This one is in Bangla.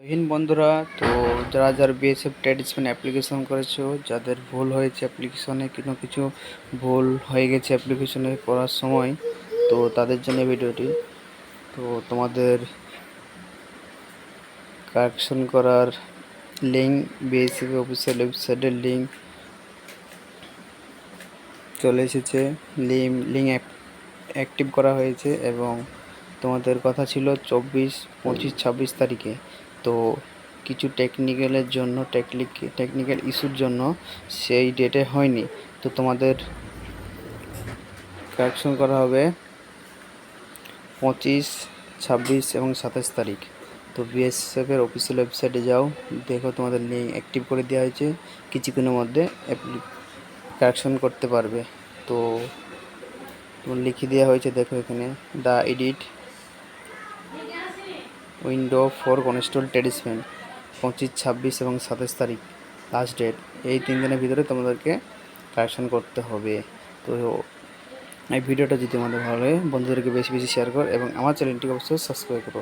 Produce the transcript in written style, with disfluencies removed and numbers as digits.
জয়হিন্দ বন্ধুরা। তো যারা যারা বিএসএফ ট্র্যাডিশনাল অ্যাপ্লিকেশন করেছো, যাদের ভুল হয়েছে অ্যাপ্লিকেশনে, কিছু ভুল হয়ে গেছে অ্যাপ্লিকেশনে করার সময়, তো তাদের জন্য ভিডিওটি। তো তোমাদের কারেকশন করার লিঙ্ক, বিএসএফ অফিসিয়াল ওয়েবসাইটের লিঙ্ক চলে এসেছে। লিঙ্ক অ্যাক্টিভ করা হয়েছে এবং তোমাদের কথা ছিল 24, 25, 26 তারিখে। তো কিছু টেকনিক্যাল ইস্যুর জন্য সেই ডেটে হয়নি। তো তোমাদের কারেকশন করা হবে 25, 26 এবং 27 তারিখ। তো বিএসএফের অফিসিয়াল ওয়েবসাইটে যাও, দেখো তোমাদের লিঙ্ক অ্যাক্টিভ করে দেওয়া হয়েছে। কিছুক্ষণের মধ্যে কারেকশন করতে পারবে। তো তোমার লিখে দেওয়া হয়েছে, দেখো এখানে the edit window for constable traditional 25, 26 এবং 27 তারিখ লাস্ট ডেট। এই 3 দিনের ভিতরে তোমাদেরকে কারেকশন করতে হবে। তো এই ভিডিওটা যদি তোমাদের ভালো লাগে, বন্ধুদেরকে বেশি বেশি শেয়ার করো এবং আমার চ্যানেলটিকে অবশ্যই সাবস্ক্রাইব করো।